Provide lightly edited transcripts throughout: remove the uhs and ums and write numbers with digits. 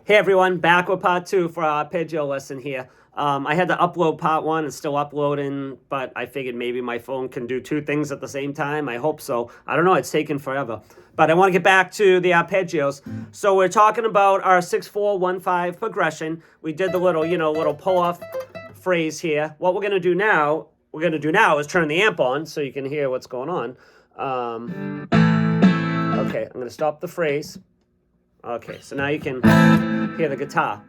Hey everyone, back with part 2 for our arpeggio lesson here. I had to upload part 1, it's still uploading, but I figured maybe my phone can do 2 things at the same time. I hope so. I don't know, it's taken forever. But I want to get back to the arpeggios. So we're talking about our 6-4-1-5 progression. We did the little pull-off phrase here. What we're going to do now, is turn the amp on so you can hear what's going on. Okay, I'm going to stop the phrase. Okay, so now you can hear the guitar.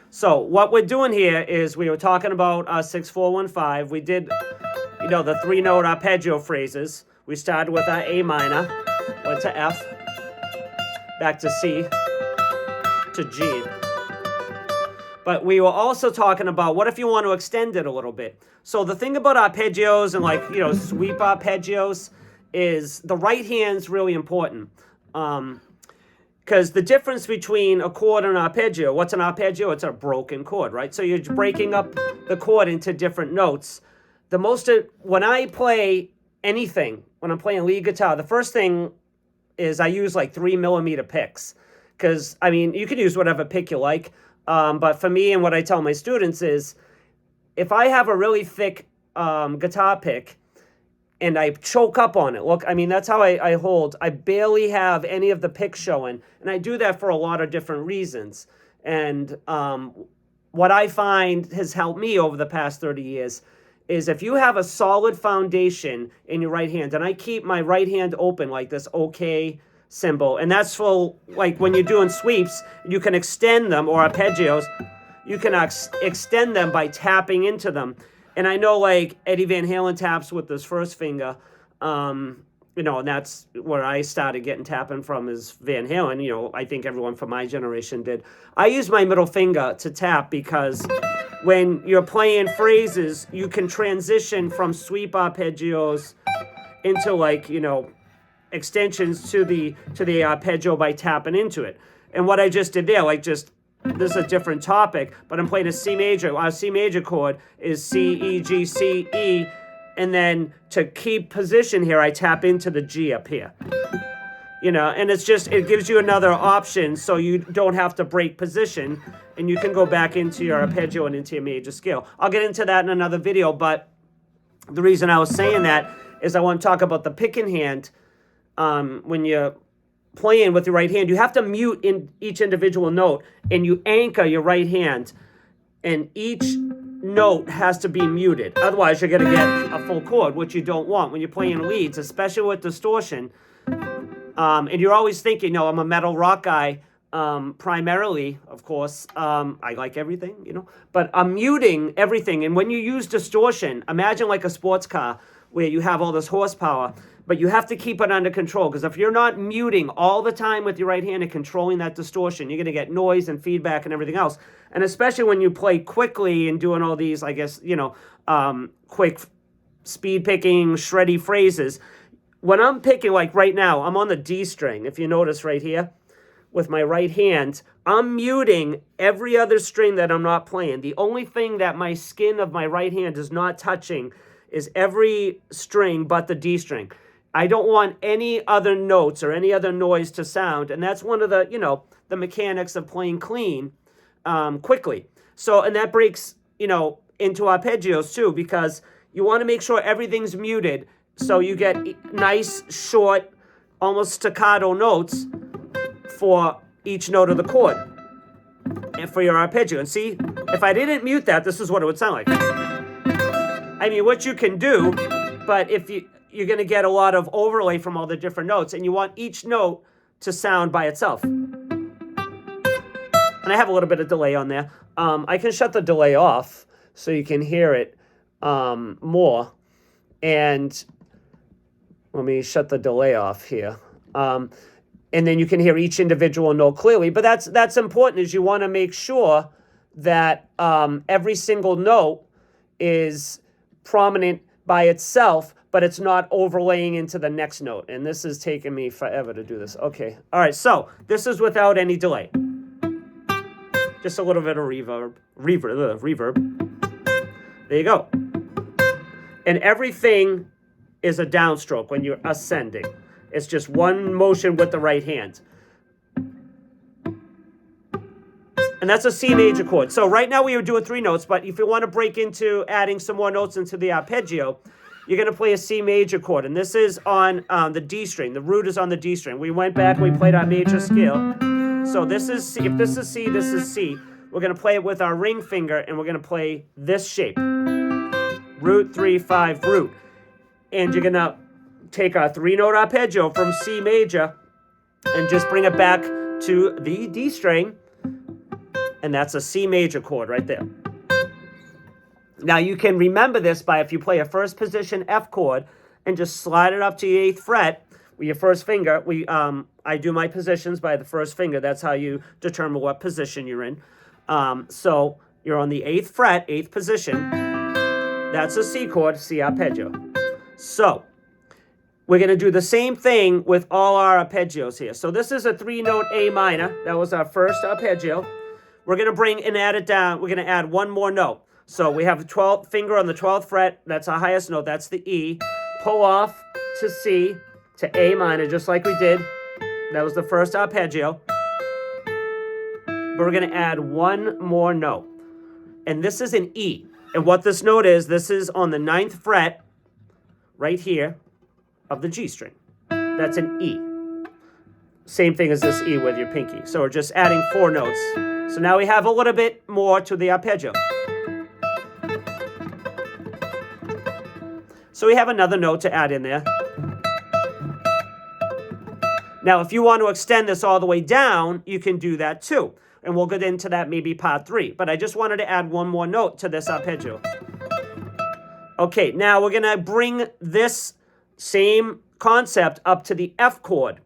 So what we're doing here is we were talking about 6-4-1-5. We did, the 3-note arpeggio phrases. We started with our A minor, went to F, back to C, to G. But we were also talking about what if you want to extend it a little bit. So the thing about arpeggios and sweep arpeggios is the right hand's really important. Because the difference between a chord and an arpeggio, what's an arpeggio? It's a broken chord, right? So you're breaking up the chord into different notes. When I play anything, when I'm playing lead guitar, the first thing is I use like 3mm picks. Because, you can use whatever pick you like. But for me and what I tell my students is, if I have a really thick guitar pick, and I choke up on it. Look, that's how I hold. I barely have any of the picks showing. And I do that for a lot of different reasons. And what I find has helped me over the past 30 years is if you have a solid foundation in your right hand, and I keep my right hand open like this OK symbol, and that's for, like, when you're doing sweeps, you can extend them, or arpeggios, you can extend them by tapping into them. And I know, like, Eddie Van Halen taps with his first finger, and that's where I started getting tapping from is Van Halen. I think everyone from my generation did. I use my middle finger to tap because when you're playing phrases, you can transition from sweep arpeggios into, extensions to the arpeggio by tapping into it. And what I just did there, this is a different topic, but I'm playing a C major. Our C major chord is C, E, G, C, E. And then to keep position here, I tap into the G up here. And it gives you another option so you don't have to break position and you can go back into your arpeggio and into your major scale. I'll get into that in another video, but the reason I was saying that is I want to talk about the picking hand. When you're playing with your right hand, you have to mute in each individual note, and you anchor your right hand, and each note has to be muted. Otherwise, you're going to get a full chord, which you don't want when you're playing leads, especially with distortion. And you're always thinking, I'm a metal rock guy, primarily, of course. I like everything, but I'm muting everything. And when you use distortion, imagine like a sports car where you have all this horsepower, but you have to keep it under control, because if you're not muting all the time with your right hand and controlling that distortion, you're going to get noise and feedback and everything else. And especially when you play quickly and doing all these, quick speed picking, shreddy phrases. When I'm picking, like right now, I'm on the D string. If you notice right here, with my right hand, I'm muting every other string that I'm not playing. The only thing that my skin of my right hand is not touching is every string but the D string. I don't want any other notes or any other noise to sound. And that's one of the, the mechanics of playing clean quickly. So, and that breaks, into arpeggios too, because you want to make sure everything's muted so you get nice, short, almost staccato notes for each note of the chord and for your arpeggio. And see, if I didn't mute that, this is what it would sound like. What you can do, but if you're going to get a lot of overlay from all the different notes, and you want each note to sound by itself. And I have a little bit of delay on there. I can shut the delay off so you can hear it more. And let me shut the delay off here. And then you can hear each individual note clearly. But that's important, is you want to make sure that every single note is prominent by itself, but it's not overlaying into the next note. And this is taking me forever to do this. Okay. All right. So this is without any delay. Just a little bit of reverb. There you go. And everything is a downstroke when you're ascending. It's just one motion with the right hand. And that's a C major chord. So right now we are doing 3 notes, but if you want to break into adding some more notes into the arpeggio, you're going to play a C major chord. And this is on the D string. The root is on the D string. We went back, we played our major scale. So this is C. If this is C, this is C. We're going to play it with our ring finger, and we're going to play this shape. Root, 3, 5, root. And you're going to take our 3-note arpeggio from C major and just bring it back to the D string. And that's a C major chord right there. Now you can remember this by if you play a first position F chord and just slide it up to your 8th fret with your first finger. I do my positions by the first finger. That's how you determine what position you're in. So you're on the 8th fret, 8th position. That's a C chord, C arpeggio. So we're going to do the same thing with all our arpeggios here. So this is a 3-note A minor. That was our first arpeggio. We're going to bring and add it down. We're going to add one more note. So we have the 12th finger on the 12th fret. That's our highest note. That's the E. Pull off to C to A minor, just like we did. That was the first arpeggio. But we're going to add one more note. And this is an E. And what this note is, this is on the 9th fret right here of the G string. That's an E. Same thing as this E with your pinky. So we're just adding 4 notes. So now we have a little bit more to the arpeggio. So we have another note to add in there. Now, if you want to extend this all the way down, you can do that too. And we'll get into that maybe part 3. But I just wanted to add one more note to this arpeggio. Okay, now we're going to bring this same concept up to the F chord.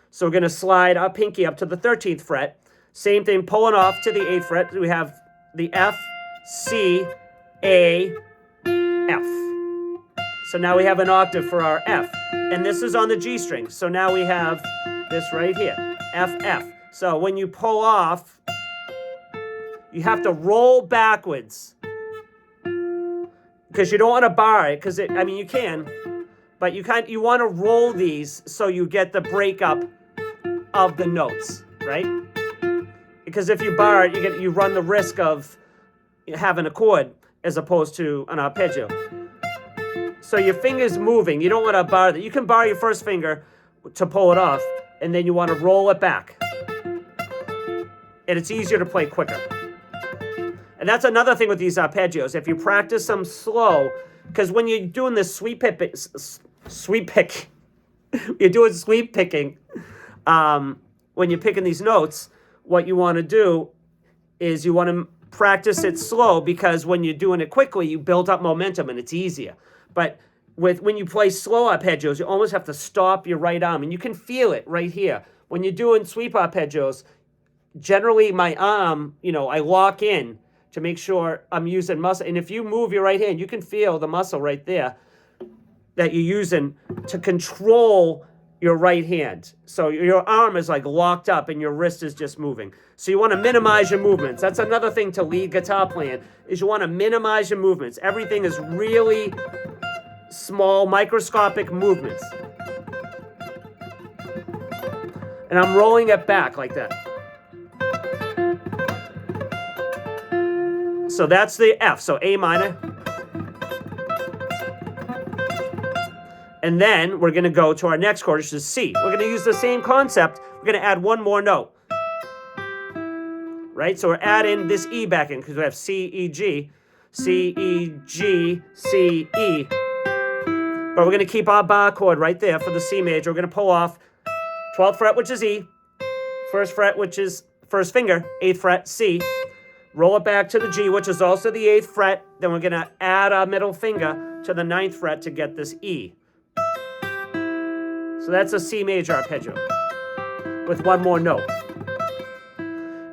So we're going to slide our pinky up to the 13th fret. Same thing, pulling off to the 8th fret. We have the F, C, A, F. So now we have an octave for our F. And this is on the G string. So now we have this right here, F, F. So when you pull off, you have to roll backwards. Because you don't want to bar it, because you can, but you want to roll these so you get the breakup of the notes, right? Because if you bar it, you run the risk of having a chord as opposed to an arpeggio. So your finger's moving. You don't want to bar that. You can bar your first finger to pull it off, and then you want to roll it back. And it's easier to play quicker. And that's another thing with these arpeggios. If you practice them slow, because when you're doing this sweep picking, when you're picking these notes, what you want to do is you want to practice it slow, because when you're doing it quickly, you build up momentum and it's easier. But when you play slow arpeggios, you almost have to stop your right arm, and you can feel it right here. When you're doing sweep arpeggios, generally my arm, I lock in to make sure I'm using muscle. And if you move your right hand, you can feel the muscle right there that you're using to control your right hand. So your arm is like locked up and your wrist is just moving. So you want to minimize your movements. That's another thing to lead guitar playing, is you want to minimize your movements. Everything is really small, microscopic movements. And I'm rolling it back like that. So that's the F, so A minor. And then we're going to go to our next chord, which is C. We're going to use the same concept. We're going to add one more note. Right? So we're adding this E back in, because we have C, E, G. C, E, G, C, E. But we're going to keep our bar chord right there for the C major. We're going to pull off 12th fret, which is E. First fret, which is first finger, 8th fret, C. Roll it back to the G, which is also the 8th fret. Then we're going to add our middle finger to the 9th fret to get this E. So that's a C major arpeggio with one more note.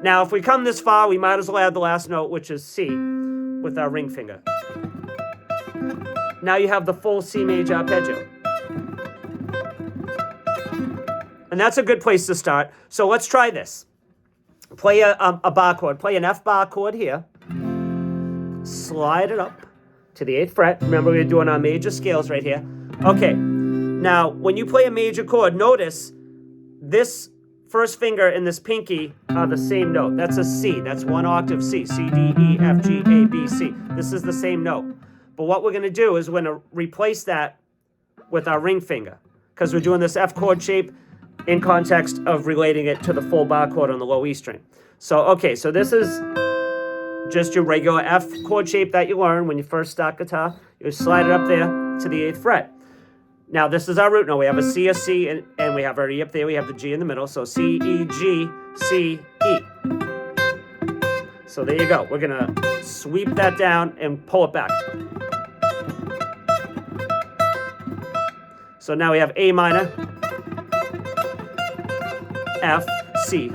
Now, if we come this far, we might as well add the last note, which is C, with our ring finger. Now you have the full C major arpeggio. And that's a good place to start. So let's try this. Play a bar chord. Play an F bar chord here. Slide it up to the 8th fret. Remember, we're doing our major scales right here. Okay. Now, when you play a major chord, notice this first finger and this pinky are the same note. That's a C. That's one octave C. C, D, E, F, G, A, B, C. This is the same note. But what we're going to do is we're going to replace that with our ring finger, because we're doing this F chord shape in context of relating it to the full bar chord on the low E string. So, okay, so this is just your regular F chord shape that you learn when you first start guitar. You slide it up there to the 8th fret. Now, this is our root note. We have a C, a C, and we have our E up there. We have the G in the middle. So C, E, G, C, E. So there you go. We're going to sweep that down and pull it back. So now we have A minor, F, C.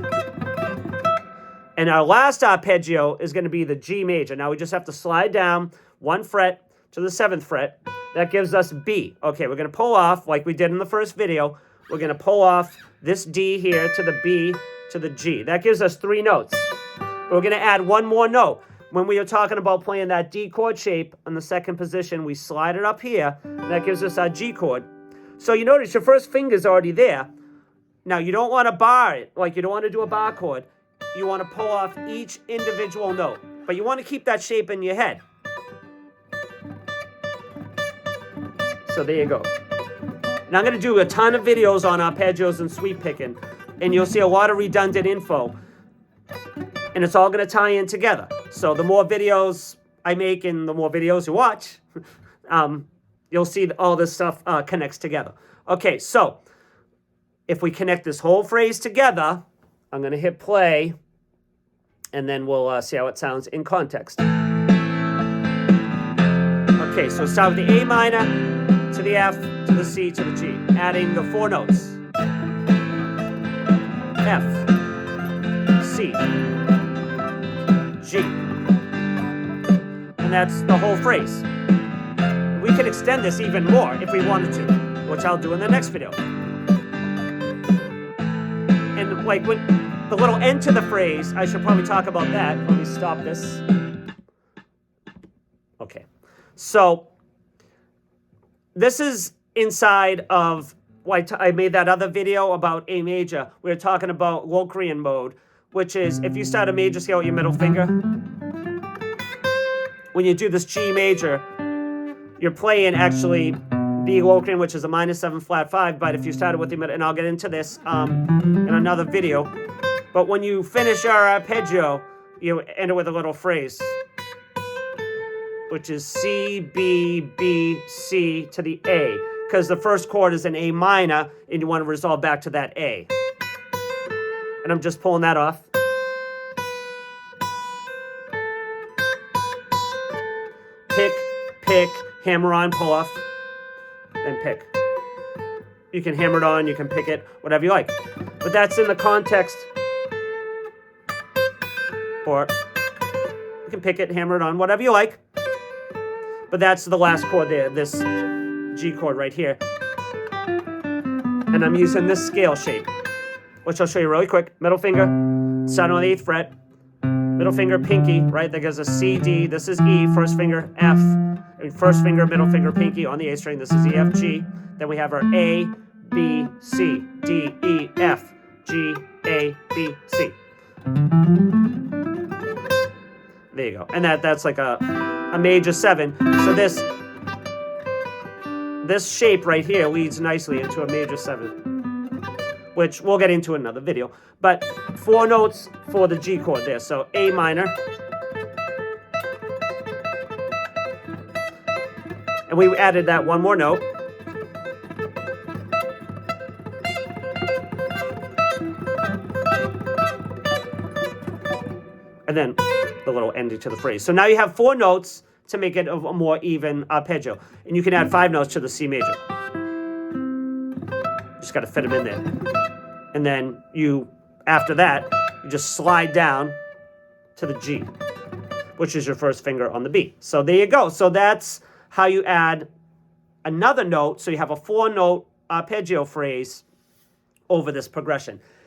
And our last arpeggio is going to be the G major. Now we just have to slide down 1 fret to the 7th fret. That gives us B. Okay, we're going to pull off, like we did in the first video, we're going to pull off this D here to the B to the G. That gives us 3 notes. But we're going to add 1 more note. When we were talking about playing that D chord shape on the 2nd position, we slide it up here. That gives us our G chord. So you notice your first finger's already there. Now, you don't want to bar it, like you don't want to do a bar chord. You want to pull off each individual note. But you want to keep that shape in your head. So there you go. Now I'm going to do a ton of videos on arpeggios and sweep picking, and you'll see a lot of redundant info, and it's all going to tie in together. So the more videos I make and the more videos you watch, you'll see all this stuff connects together. Okay, so if we connect this whole phrase together, I'm going to hit play, and then we'll see how it sounds in context. Okay, so start with the A minor, to the F, to the C, to the G, adding the 4 notes. F, C, G. And that's the whole phrase. We can extend this even more if we wanted to, which I'll do in the next video. And like when the little end to the phrase, I should probably talk about that. Let me stop this. Okay. So this is inside of, I made that other video about A major. We were talking about Locrian mode, which is if you start a major scale with your middle finger, when you do this G major, you're playing actually B Locrian, which is a -7 flat 5, but if you started with the middle, and I'll get into this in another video, but when you finish our arpeggio, you end it with a little phrase, which is C, B, B, C to the A, because the first chord is an A minor, and you want to resolve back to that A. And I'm just pulling that off. Pick, pick, hammer on, pull off, and pick. You can hammer it on, you can pick it, whatever you like. But that's in the context, or you can pick it, hammer it on, whatever you like. But that's the last chord there, this G chord right here. And I'm using this scale shape, which I'll show you really quick. Middle finger, starting on the 8th fret. Middle finger, pinky, right? That gives us C, D. This is E, first finger, F. And first finger, middle finger, pinky on the A string. This is E, F, G. Then we have our A, B, C, D, E, F, G, A, B, C. There you go. And that's like a major 7. So this shape right here leads nicely into a major 7, which we'll get into in another video. But 4 notes for the G chord there. So A minor. And we added that 1 more note. And then the little ending to the phrase. So now you have 4 notes to make it a more even arpeggio. And you can add 5 notes to the C major. Just got to fit them in there. And then after that, you just slide down to the G, which is your first finger on the B. So there you go. So that's how you add another note. So you have a 4-note arpeggio phrase over this progression.